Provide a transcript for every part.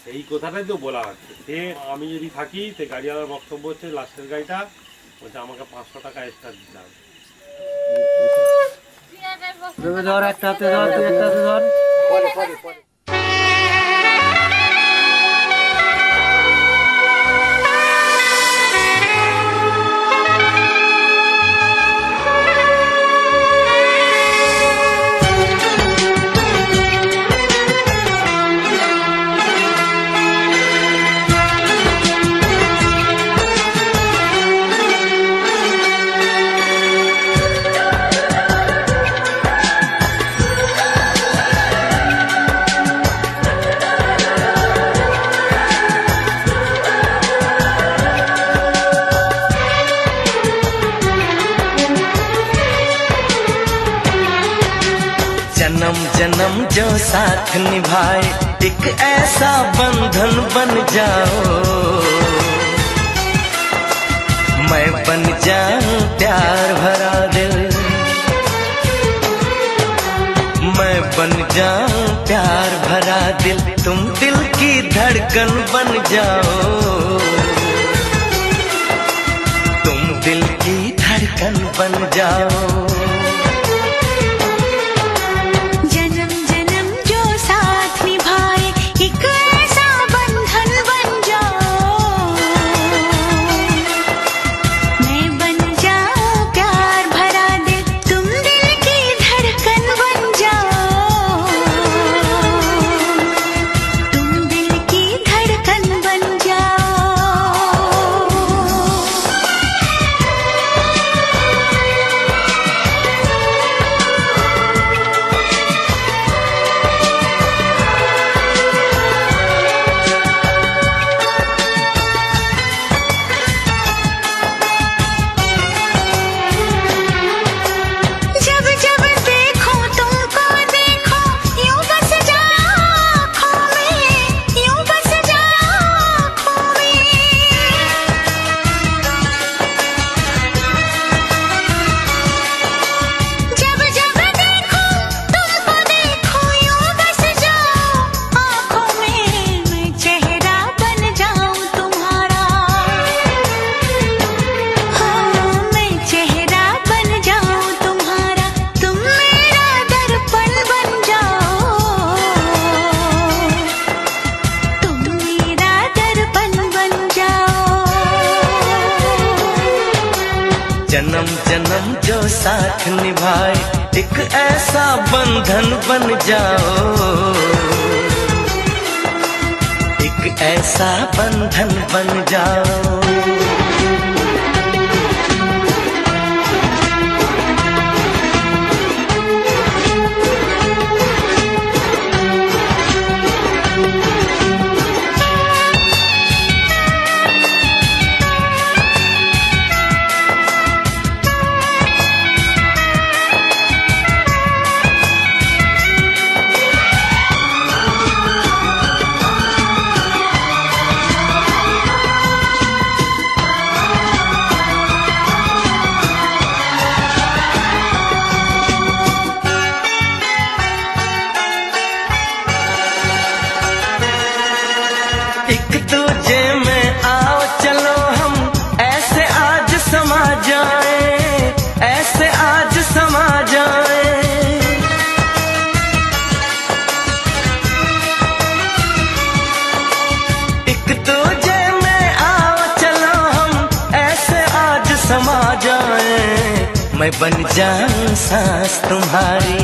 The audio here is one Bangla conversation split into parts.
সেই কথাটাই তো বলা হচ্ছে। সে আমি যদি থাকি, সে গাড়িওয়ালার বক্তব্য হচ্ছে লাস্টের গাড়িটা বলছে আমাকে 500 টাকা এক্সট্রা দিতে হবে। ধর একটা হাতে ধর, তুই একটা হাতে ধর। जन्म जन्म जो साथ निभाए एक ऐसा बंधन बन जाओ, मैं बन जाऊं प्यार भरा दिल, मैं बन जाऊं प्यार भरा दिल, तुम दिल की धड़कन बन जाओ, तुम दिल की धड़कन बन जाओ। जन्म जन्म जो साथ निभाए एक ऐसा बंधन बन जाओ, एक ऐसा बंधन बन जाओ। एक दूजे में आओ चलो हम ऐसे आज समा जाए, ऐसे आज समा जाए। एक दूजे में आओ चलो हम ऐसे आज समा जाए, मैं बन जाऊं सांस तुम्हारी,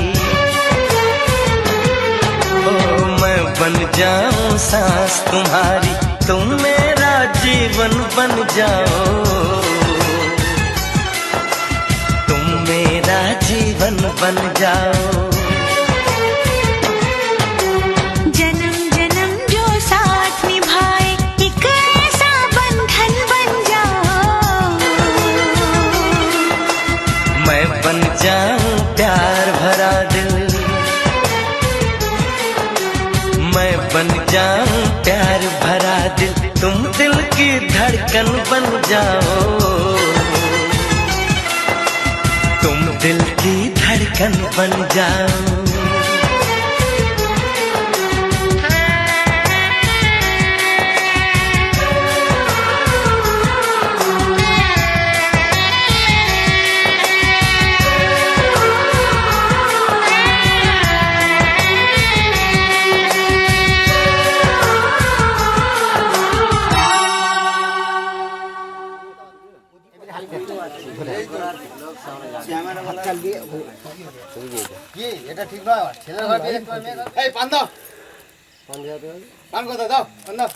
मैं बन जाऊं सांस तुम्हारी, तुम मेरा जीवन बन जाओ, तुम मेरा जीवन बन जाओ। जन्म जन्म जो साथ निभाए एक ऐसा बंधन बन जाओ, मैं बन जाऊं प्यार भरा दिल, मैं बन जाऊं प्यार भरा दिल, तुम दिल की धड़कन बन जाओ, तुम दिल की धड़कन बन जाओ। এটা ঠিক নয় ছেলের ঘর বিয়ে করে মেয়ে এই পান দাও, পান দেওয়াতে হবে পান কোথায় দাও, পান দাও।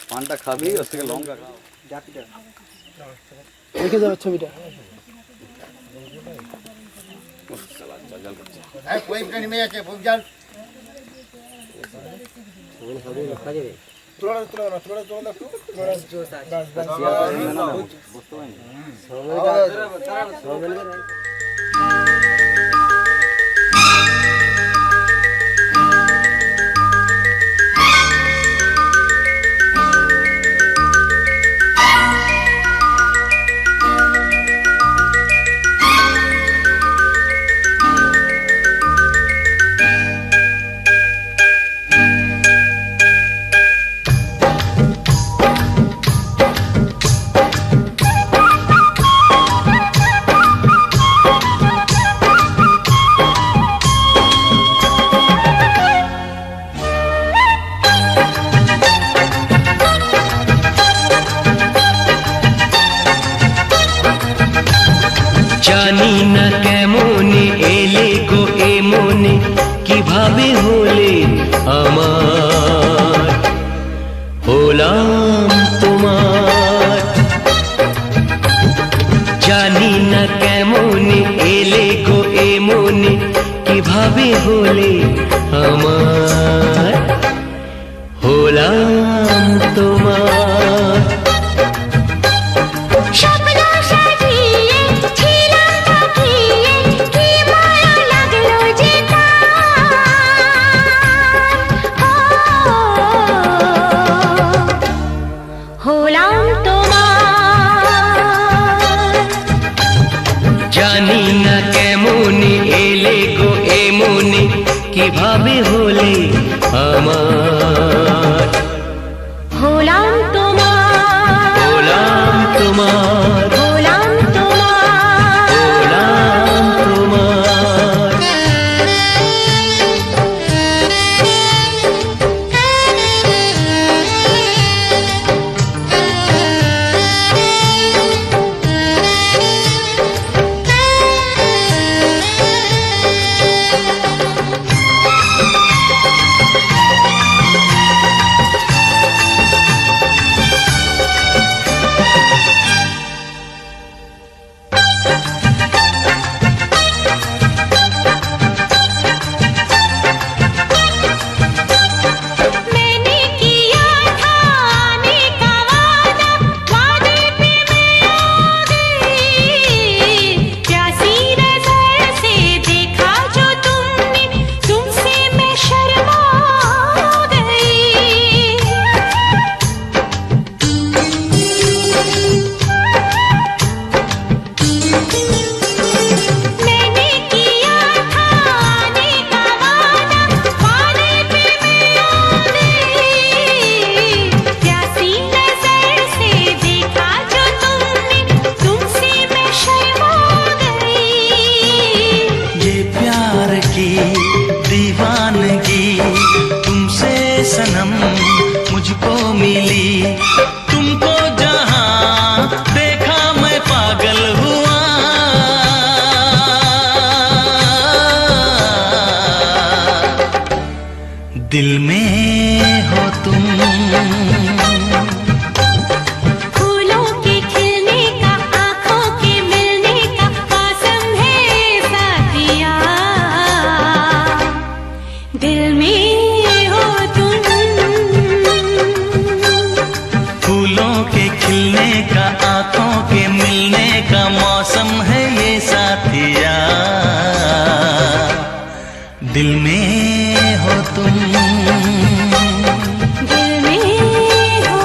পানটা খাবি ওর থেকে লঙ্কা খাও। রেখে যাবে ছবিটা এই পয়িপটা নেমে যাচ্ছে, পয়িপ জাল। সবই লেখা যাবে তুলো না, তুলো না, তুলো না, তুলো না, একটু। তুলো না। বুঝতে পারিনি। সবাই মিলে জানি না কেমনে এলে গো এ মনে কিভাবে হলে আমার হলাম তোমার জানি না কেমনে এলে গো এ মনে কিভাবে হলে আমার হলাম তোমার স্বপ্ন সাজিয়ে ছিলাম তাকিয়ে কি মায়া লাগলো যে তার হলাম তোমার জানি না কেমনে এলে গো এ মনে কিভাবে হলে আমার হলাম তোমার হলাম তোমার হলাম তোমার হলাম তোমার मैंने किया था आने का वादा वादे पे मैं आ गई प्यासी नजर से देखा जो तुमने तुमसे मैं शर्मा गई मैंने किया था आने का वादा वादे पे मैं आ गई प्यासी नजर से देखा जो तुमने तुमसे मैं शर्मा गई ये प्यार की दीवानगी तुमसे सनम मुझको मिली तुमको जहां देखा मैं पागल हुआ दिल में हो तुम फूलों के खिलने का आँखों के मिलने का मौसम है साथिया दिल में हो तुम फूलों के खिलने का आंखों के मिलने का मौसम है ये साथिया दिल में हो तुम दिल में हो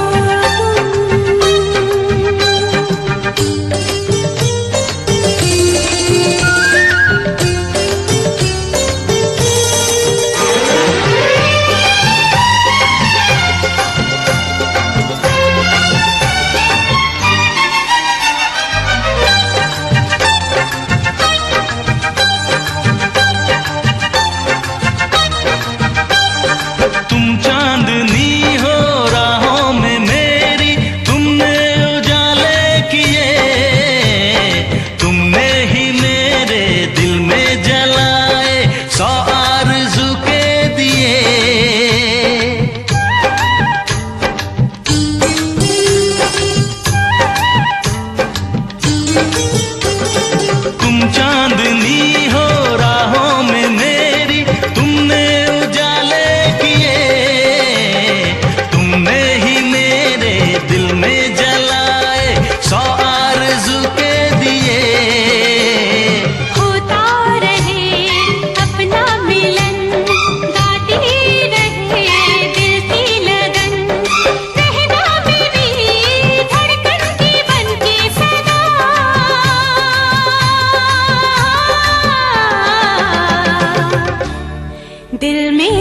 दिल में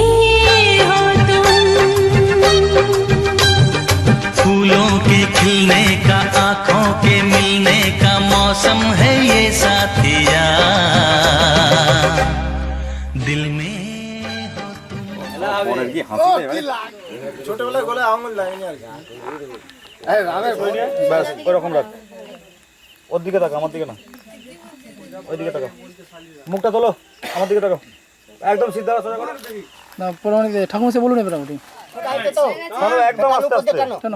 हो तुम। फूलों के खिलने का, आंखों के मिलने का मौसम है ये साथिया, दिल में हो तुम। পরের কি হাসি দেয় ছোটবেলায় গলায় আঙুল লাগেনি আর কি। ব্যাস ওরকম রাখ। ওর দিকে তাকা, আমার দিকে না, ওই দিকে তাকা, মুখটা তোলো, আমার দিকে তাকাও, একদম সিধা সোজা করো। না পৌরাণিক ঠাকুর সে বলুন এবার মোটামুটি চলো একদম আস্তে আস্তে। কেন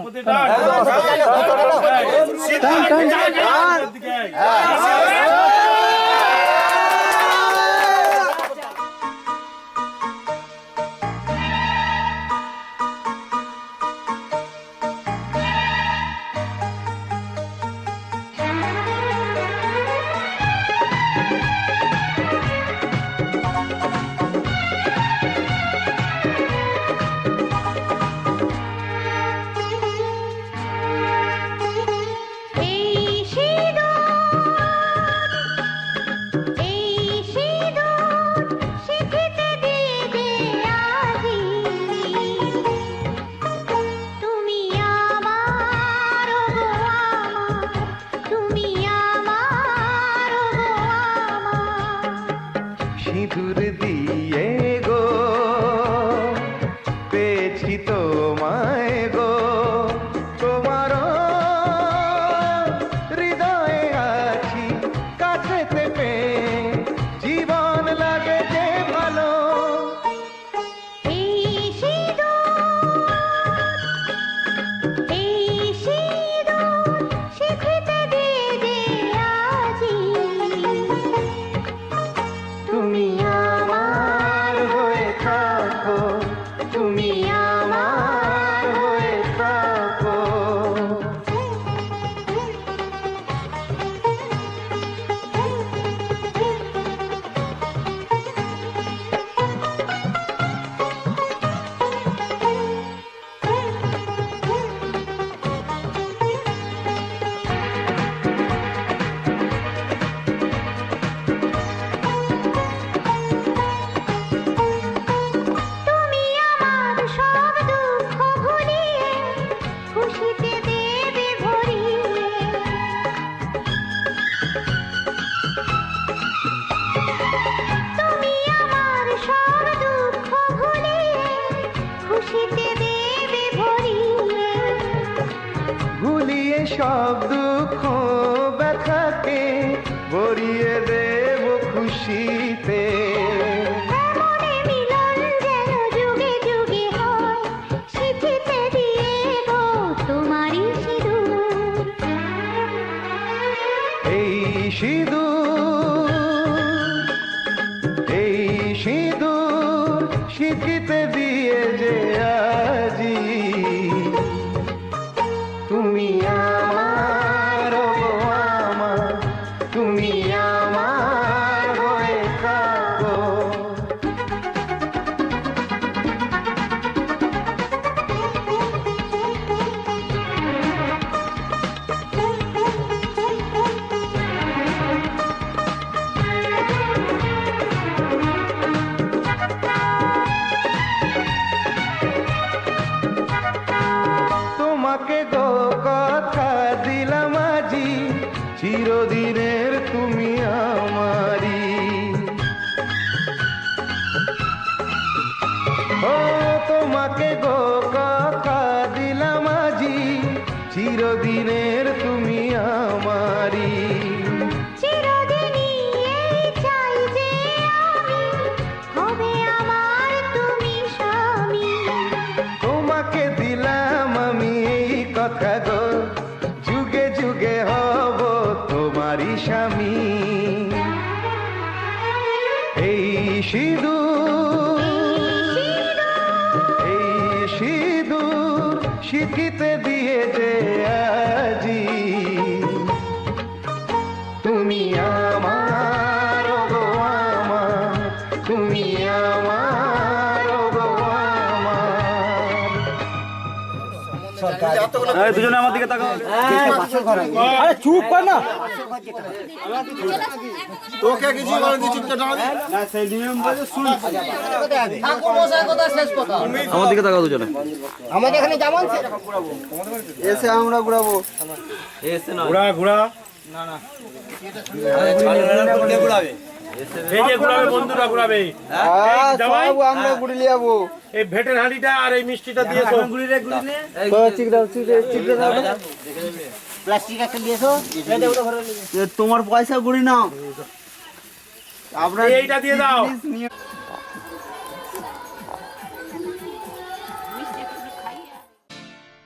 সিঁদুর দিয়ে গো পেয়েছি তোমায় গো, তোমার হৃদয়ে আছি কাছেতে পেয়ে, জীবন লাগে যে ভালো। তুমি আমার হয়ে থাকো, তুমি আমার হয়ে থাকো। ভুলিয়ে সব দুঃখ ব্যথাকে ভরিয়ে দেব খুশিতে। এই সিঁদুর, এই সিঁদুর শিখিতে দিয়ে যে আজি, তুমি আমার গো আমার, তুমি আমার হয়ে থাকো। তোমাকে গো কথা দিলাম আজি, চিরদিনের তুমি আমারি। ও তোমাকে গো কথা দিলাম আজি, চিরদিনের তুমি আমারি। তোমাকে দিলাম আমি এই কথা গো, যুগে যুগে হব তোমারই স্বামী। এই সিঁদুর, এই সিঁদুর শিখিতে দিয়ে যে আজি, তুমি আমার গো আমার, তুমি আমার গো আমার। দুজনে আমার দিকে তাকাও। আরে চুপ কর না। তো কে কিছু বলেন দিচ্ছি তো না আমার দিকে তাকাও দুজনে। এসে আমরা ঘুরাবো ঘোড়া ঘোড়া এই যে ঘুরাবে বন্ধুরা ঘুরাবে জামাই আমরা ঘুরিয়ে যাবো এই ভেটের হাঁড়িটা আর এই মিষ্টিটা দিয়েছো তোমার পয়সা ঘুরি নাও আমরা এইটা দিয়ে দাও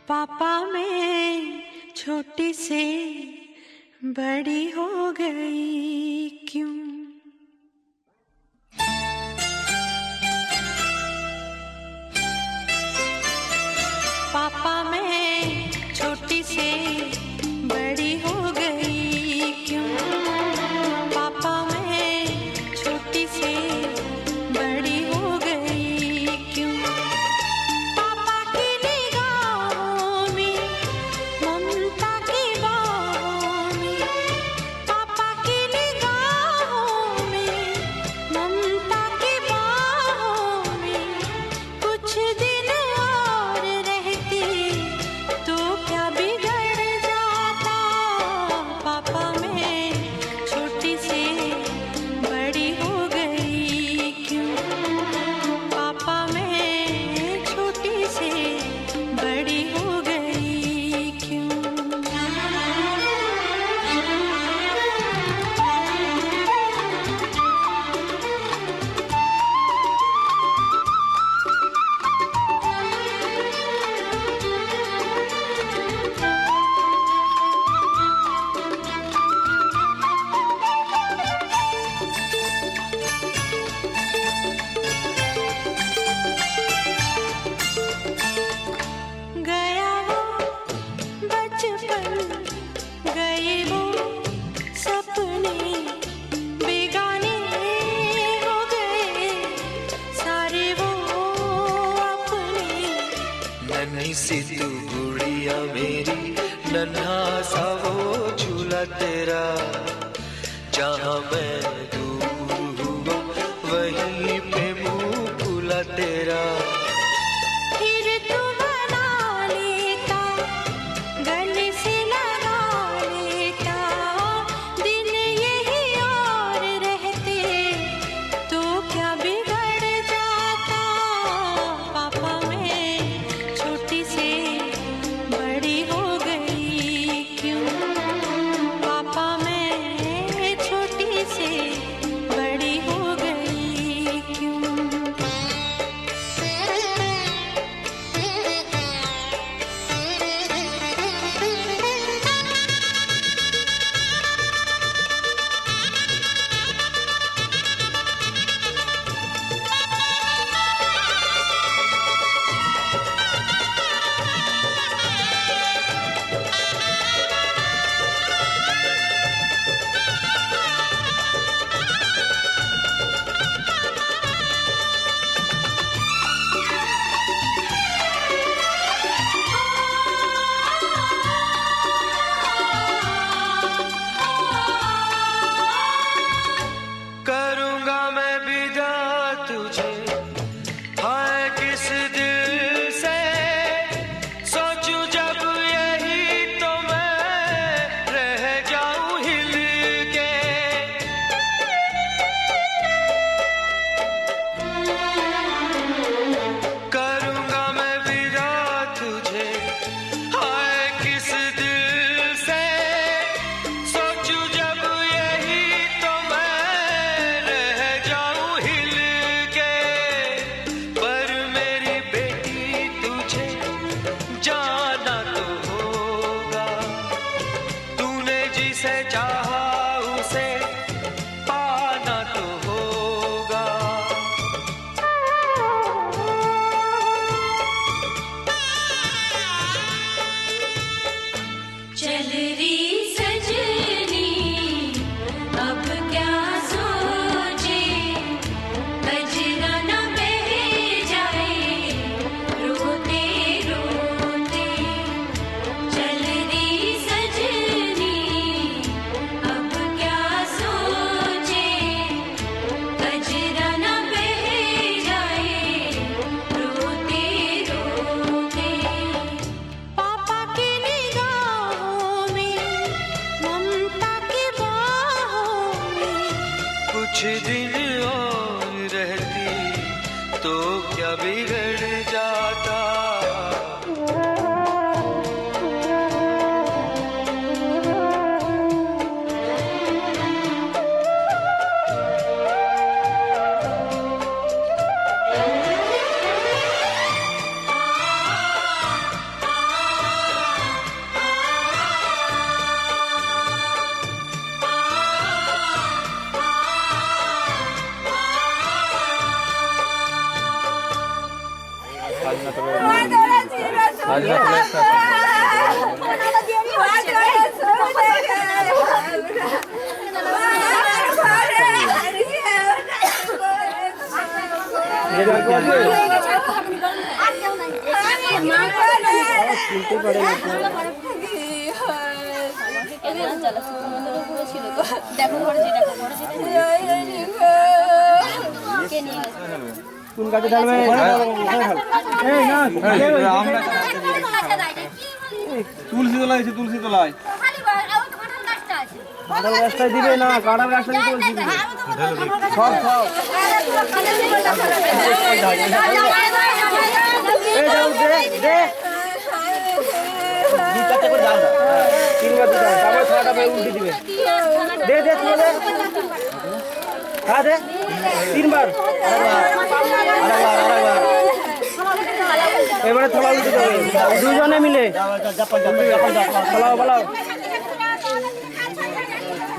पापा मैं छोटी से बड़ी हो गई क्यों पापा मैं छोटी से बड़ी हो गई क्यों पापा मैं छोटी से बड़ी हो गई क्यों पापा की निगाहों में ममता की बाहों में पापा की निगाहों में ममता की बाहों में कुछ दिन और रहती तो क्या बिगड़ जाता पापा मैं छोटी से बड़ी हो गई क्यों पापा मैं छोटी से बड़ी हो गई क्यों गया वो बचपन गए वो सपने बेगाने हो गए सारे वो अपने नन्ही सी तू गुड़िया मेरी नन्हा सा वो झूला तेरा जहाँ मैं दूर हुआ वहीं पे मुँह खुला तेरा फिर तू बना लेता गले से लगा लेता दिन यही और रहते तो क्या बिगड़ जाता पापा मैं छोटी से बड़ी हो गई क्यों पापा मैं छोटी से बड़ी हो गई क्यों करूँगा मैं विदा तुझे हाय किस दिल से सोचूं जब यही तो मैं रह जाऊं हिल के करूँगा मैं विदा तुझे हाय किस दिल से सोचूं जब यही तो मैं रह जाऊं हिल के तो क्या बिगड़ जाता। কোন কাজে ঢালবে? এই না তুলসী তলায় আছে, তুলসী তলায় কাটার রাস্তায় দিবে না, কাটার রাস্তায় দিতে বলছি দিবে। সব সব এই যাও দে দে দুটাতে করে দাও, তিনবার দিতে হবে, তারপর ছটা পায়ে উল্টে দিবে। দে দে তুলে দে, হ্যাঁ দে তিনবার, এবারে থলা উল্টে দেবে দুজনে মিলে। ফলাও ফলাও।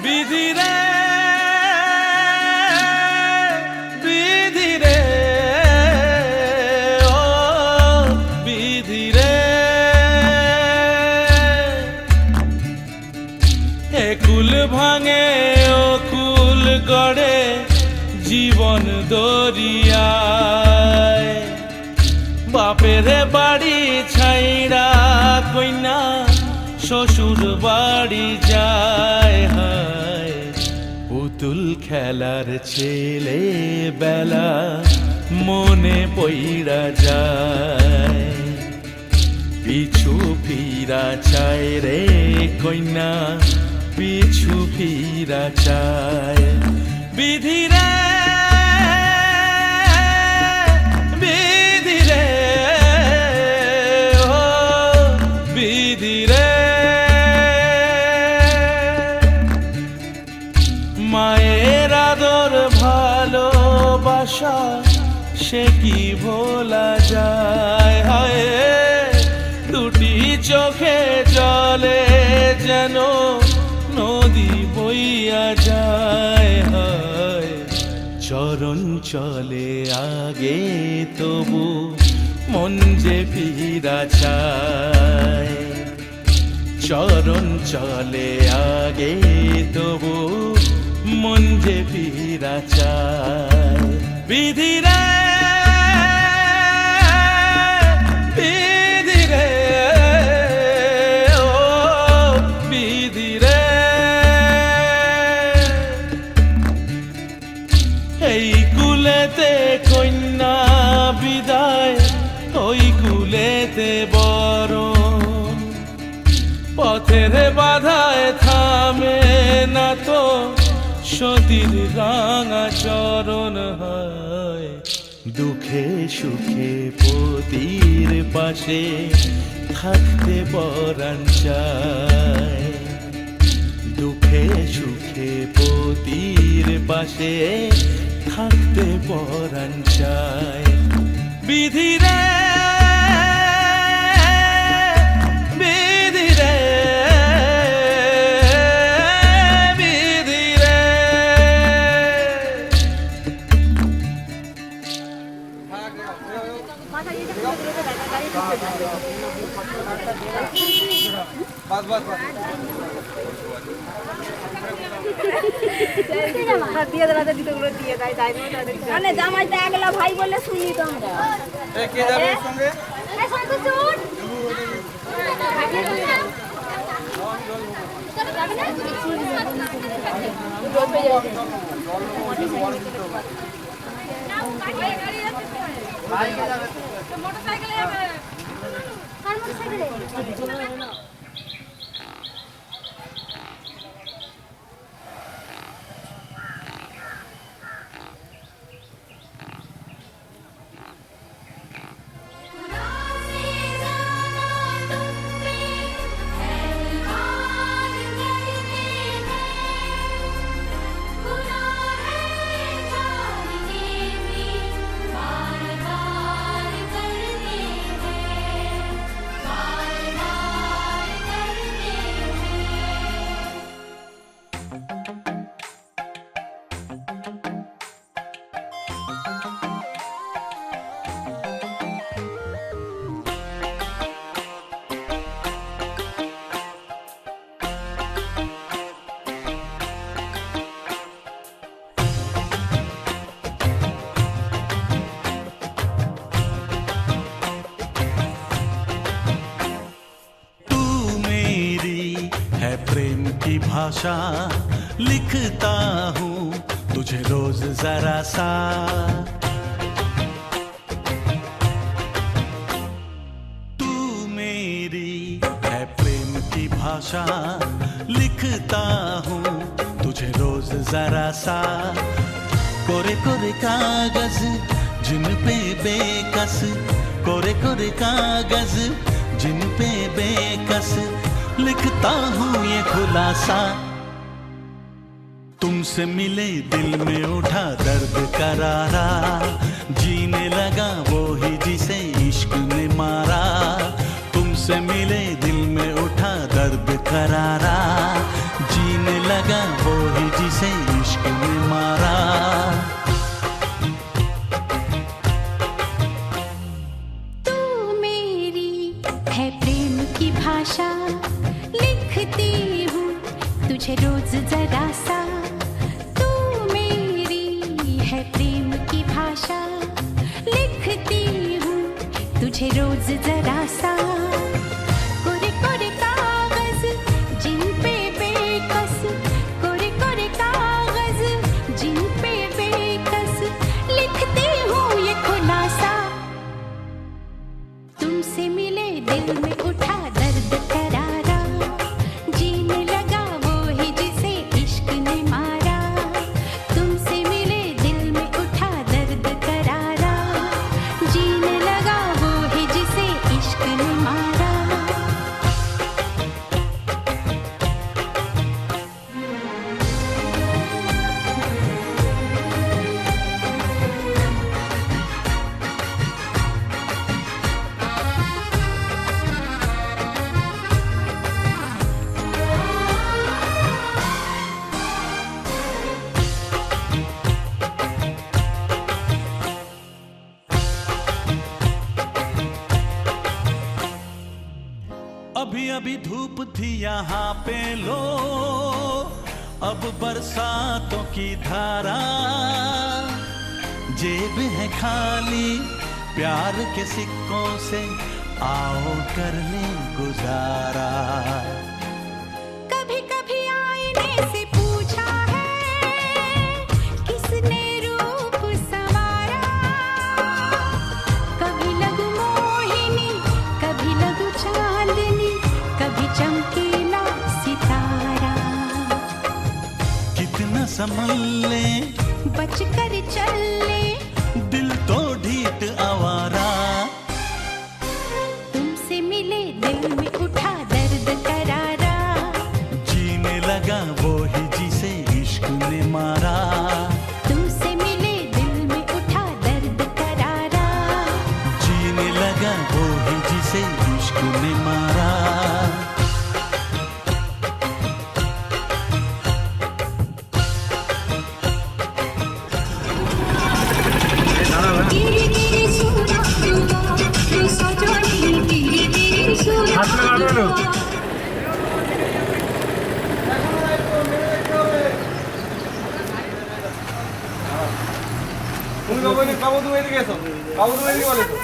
বিধি রে বিধি রে ও বিধি রে, এ কুল ভাঙে ও কুল গড়ে জীবন দরিয়ায়। বাপের বাড়ি ছাইড়া কইনা শ্বশুর বাড়ি যায়, হায় পুতুল খেলার ছেলে বেলা মনে পইড়া যায়। পিছু ফিরা চায় রে কইনা, পিছু ফিরা চায়। বিধি রে বিধি রে ও বিধি রে, মায়ের আদর ভালোবাসা সে কি ভোলা যায়। হায় দুটি চোখে জলে যেন নদী বইয়া যায়। হায় চরণ চলে আগে তবু মন যে ফিরা চায়। চরণ চলে আগে তবু মন যে ফিরা চায়। বিধি রে বিধি রে ও বিধি রে, এই কুলেতে কন্যা বিদায়, ওই কুলেতে বরণ। পথের বাধায় থামে না তো সতীর রাঙা চরণ, হয় দুঃখে সুখে পতির পাশে থাকতে পরাণ চায়। দুঃখে সুখে পতির পাশে থাকতে পরাণ চায়। বিধি রে বিধি রে বিধি রে, বাস বাস বাস দিয়ে দেওয়া দিতেগুলো দিয়ে দেয় তাই মানে জামাইটা আগলা ভাই বলে শুনি তো আমরা। কে যাবে এর সঙ্গে? মোটরসাইকেলে যাবে। भाषा लिखता हूँ तुझे रोज जरा सा। तू मेरी है प्रेम की भाषा लिखता हूँ तुझे रोज जरा सा। कोरे कोरे कागज जिन पे बेकस, कोरे कोरे कागज जिन पे बेकस लिखता हूँ ये खुलासा। तुमसे मिले दिल में उठा दर्द करारा, जीने लगा वो ही जिसे इश्क ने मारा। तुमसे मिले दिल में उठा दर्द करारा, जीने लगा वो ही जिसे इश्क ने मारा। तू मेरी है प्रेम की भाषा लिखती हूँ तुझे रोज जरा सा। तू मेरी है प्रेम की भाषा लिखती हूँ तुझे रोज जरा सा। कोरे कोरे कागज जिन पे बेकस, कोरे कोरे कागज जिन पे बेकस लिखती हूँ ये खुलासा। तुमसे मिले दिल में उठा दर्द करारा, जीने लगा वो ही जिसे इश्क ने मारा। तुमसे मिले दिल में उठा दर्द करारा, जीने लगा वो ही जिसे इश्क ने मारा। अभी अभी धूप थी यहाँ पे लो, अब बरसातों की धारा। जेब है खाली प्यार के सिक्कों से, आओ कर ले गुजारा। कभी कभी आईने से पूछा है किसने रूप संवारा। कभी लगू मोहिनी, कभी लगू चांदनी, कभी चमकीला सितारा। कितना संभल ले बच कर चल ले दिल तो ढीठ आवारा। तुमसे मिले दिल में उठा दर्द करारा, जीने लगा वो ही जिसे इश्क ने मारा। तुमसे मिले दिल में उठा दर्द करारा। जीने लगा वो ही जिसे इश्क ने मारा। धीरे धीरे सूरज डूबा, तू सजनी धीरे धीरे सूरज डूबा। তুমি বাবু তুমি এদিকে এসো, বাবু তুমি এদিকে বলো তো।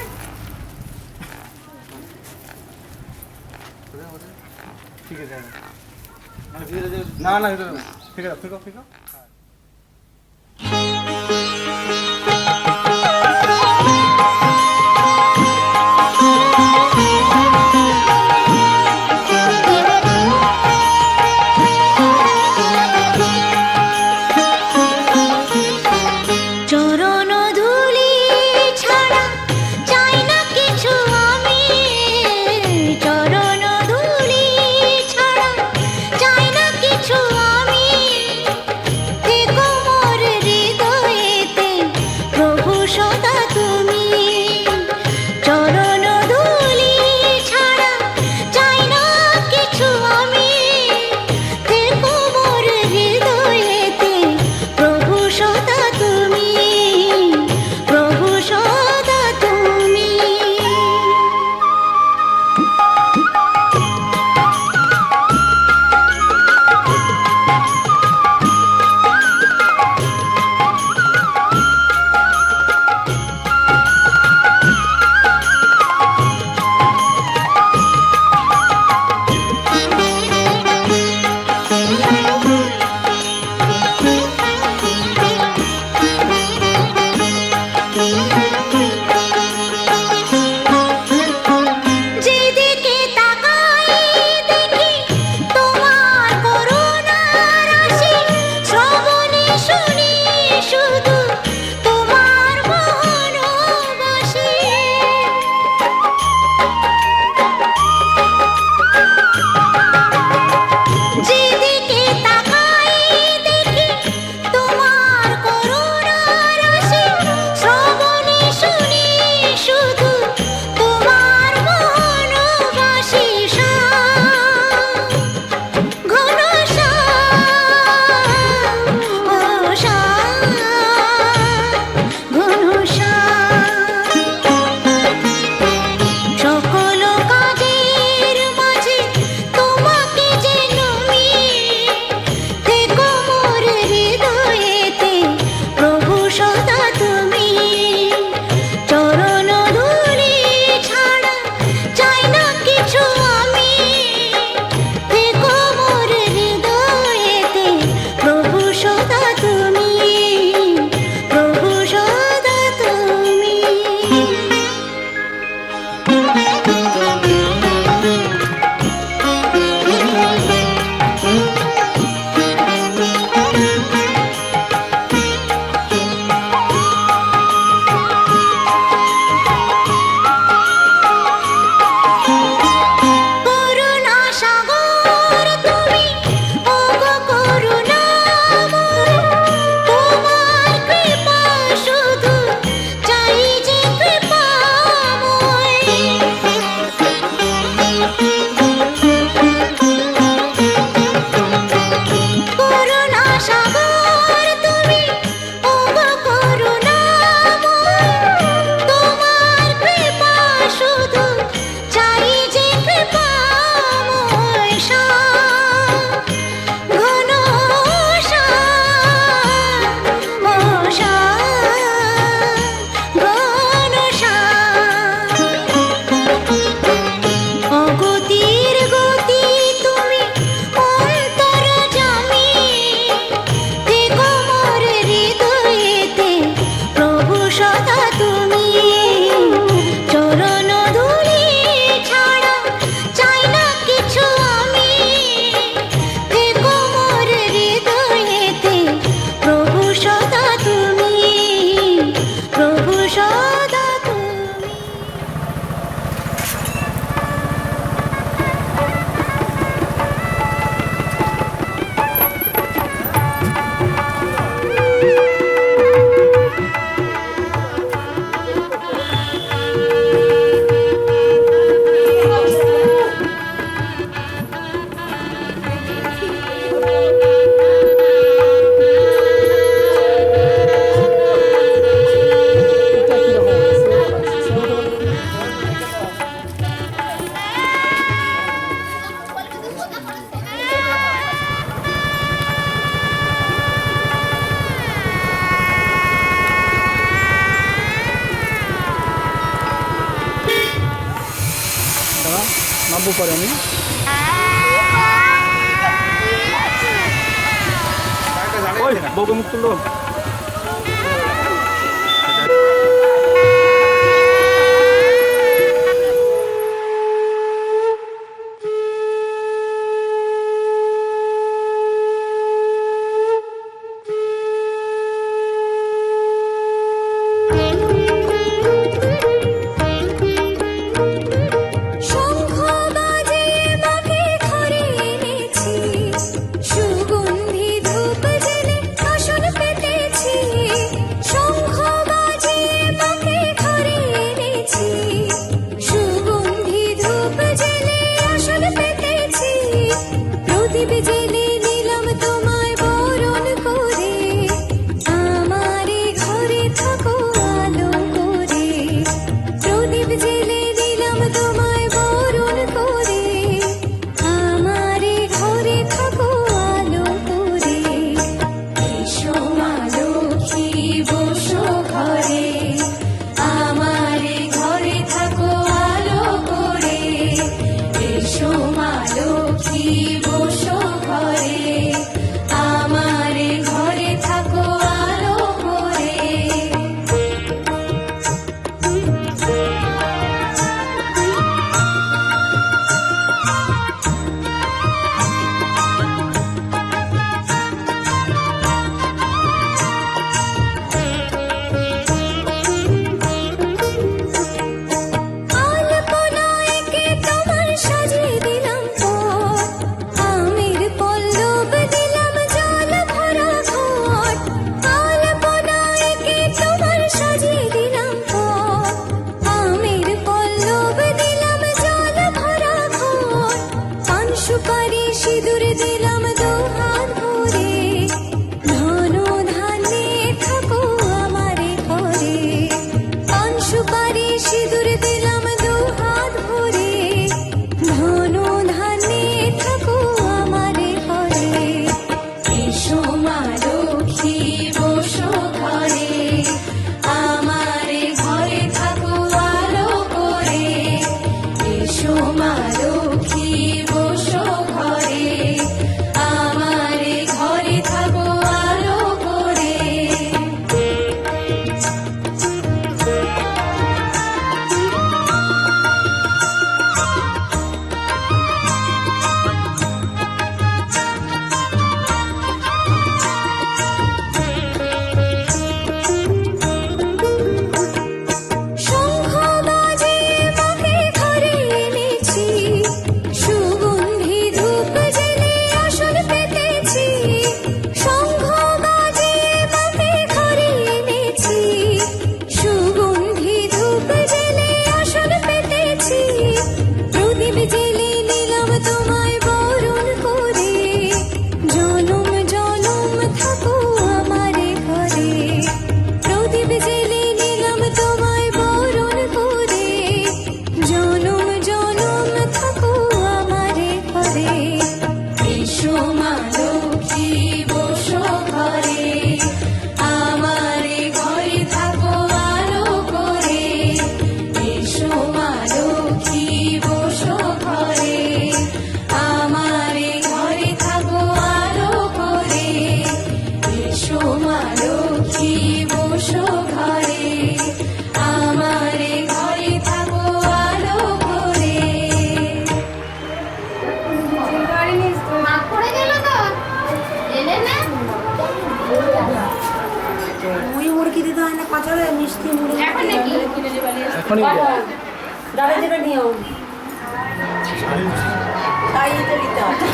ঠিক আছে না না ঠিক আছে ঠিক আছে। চরণ ধুলি ছাড়া চাই না কিছু আমি, চরণ ধুলি ছাড়া চাই না কিছু আমি। সদা তুমি। নামবো পরে আমি। ওই বউকে মুখ তুললো। শঙ্খ বাজিয়ে মাকে ঘরে এনেছি, সুগন্ধি ধূপ জেলে আসন পেতে এখনই উঠে যাবে। দাঁড়িয়ে যেটা নিও দাঁড়িয়ে যেটা নিতে হবে